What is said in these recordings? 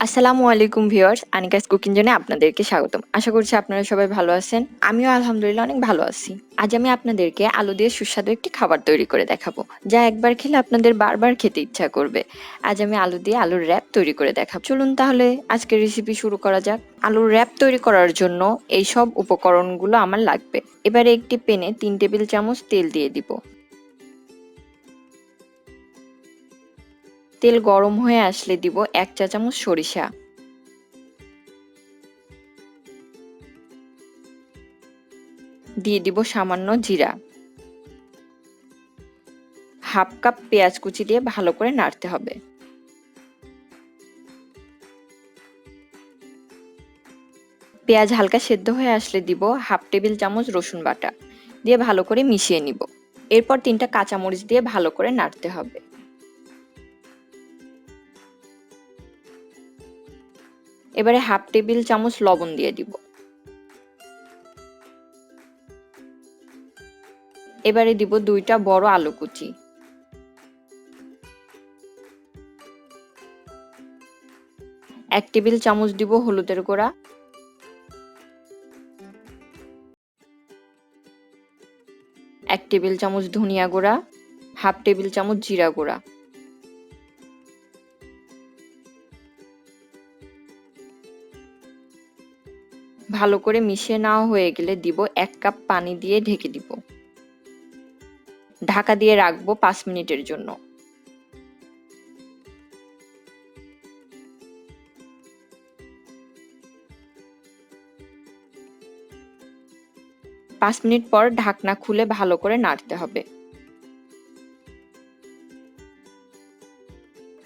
আসসালামু আলাইকুম viewers, Anika's cooking জোনে আপনাদেরকে স্বাগতম। আশা করছি আপনারা সবাই ভালো আছেন। আমিও আলহামদুলিল্লাহ অনেক ভালো আছি। আজ আমি আপনাদেরকে আলু দিয়ে সুস্বাদু একটি খাবার তৈরি করে দেখাবো, যা একবার খেলে আপনাদের বারবার খেতে ইচ্ছা করবে। আজ আমি আলু দিয়ে আলুর র‍্যাপ তৈরি করে দেখাবো। চলুন তাহলে আজকের রেসিপি শুরু করা যাক। আলুর র‍্যাপ তৈরি করার জন্য এই সব উপকরণগুলো আমার লাগবে। এবারে একটি প্যানে 3 টেবিল চামচ তেল দিয়ে দিব। তেল গরম হয়ে আসলে দিব 1 চা চামচ সরিষা, দিয়ে দিব সামান্য জিরা, হাফ কাপ পেঁয়াজ কুচি দিয়ে ভালো করে নাড়তে হবে। পেঁয়াজ হালকা সেদ্ধ হয়ে আসলে দিব হাফ টেবিল চামচ রসুন বাটা, দিয়ে ভালো করে মিশিয়ে নিব। এরপর 3টা কাঁচামরিচ দিয়ে ভালো করে নাড়তে হবে। এবারে হাফ টেবিল চামচ লবণ দিয়ে দিব। এবারে দিব 2টা বড় আলু কুচি, 1 টেবিল চামচ দিব হলুদের গুঁড়া, 1 টেবিল চামচ ধনিয়া গুঁড়া, হাফ টেবিল চামচ জিরা গুঁড়া। ভালো করে মিশিয়ে নেওয়া হয়ে গেলে দিব 1 কাপ পানি দিয়ে ঢেকে দিব। ঢাকা দিয়ে রাখবো 5 মিনিটের জন্য। 5 মিনিট পর ঢাকনা খুলে ভালো করে নাড়তে হবে।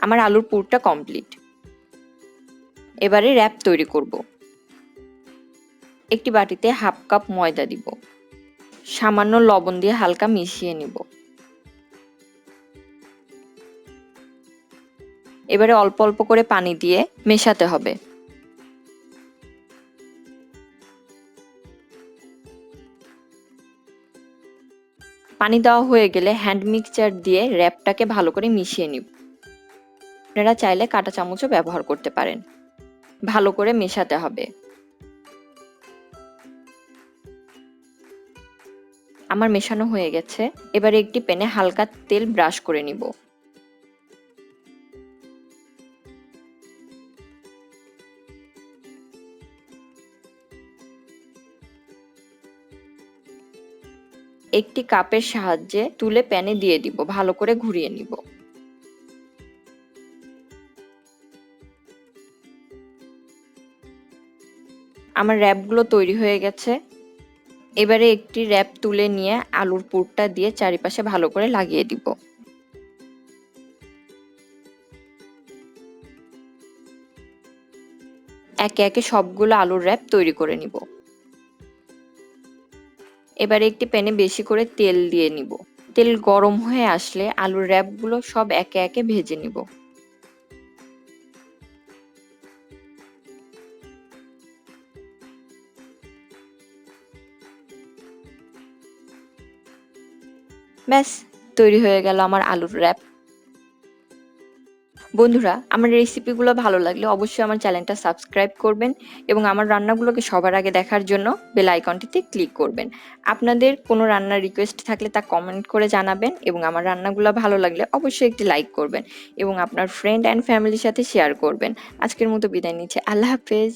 আমার আলুর পুরটা কমপ্লিট। এবারে র‍্যাপ তৈরি করব। একটি বাটিতে হাফ কাপ ময়দা দিব। সামান্য লবণ দিয়ে হালকা মিশিয়ে নিব। এবারে অল্প অল্প করে পানি দিয়ে মেশাতে হবে। পানি দেওয়া হয়ে গেলে হ্যান্ড মিক্সচার দিয়ে র‍্যাপটাকে ভালো করে মিশিয়ে নিব। আপনারা চাইলে কাঁটা চামচও ব্যবহার করতে পারেন। ভালো করে মেশাতে হবে। আমার মেশানো হয়ে গেছে। এবারে একটি প্যানে হালকা তেল ব্রাশ করে নিব। একটি কাপের সাহায্যে তুলে প্যানে দিয়ে দিব, ভালো করে ঘুরিয়ে নিব। আমার র‍্যাপগুলো তৈরি হয়ে গেছে। এবারে একটি র‍্যাপ তুলে নিয়ে আলুর পুরটা দিয়ে চারিপাশে ভালো করে লাগিয়ে দিব। একে একে সবগুলো আলুর র‍্যাপ তৈরি করে নিব। এবারে একটি প্যানে বেশি করে তেল দিয়ে নিব। তেল গরম হয়ে আসলে আলুর র‍্যাপগুলো সব একে একে ভেজে নিব। ব্যাস, তৈরি হয়ে গেল আমার আলুর র‍্যাপ। বন্ধুরা, আমার রেসিপিগুলো ভালো লাগলে অবশ্যই আমার চ্যানেলটা সাবস্ক্রাইব করবেন এবং আমার রান্নাগুলোকে সবার আগে দেখার জন্য বেল আইকনটিতে ক্লিক করবেন। আপনাদের কোনো রান্নার রিকোয়েস্ট থাকলে তা কমেন্ট করে জানাবেন এবং আমার রান্নাগুলো ভালো লাগলে অবশ্যই একটি লাইক করবেন এবং আপনার ফ্রেন্ড অ্যান্ড ফ্যামিলির সাথে শেয়ার করবেন। আজকের মতো বিদায় নিচ্ছি। আল্লাহ হাফেজ।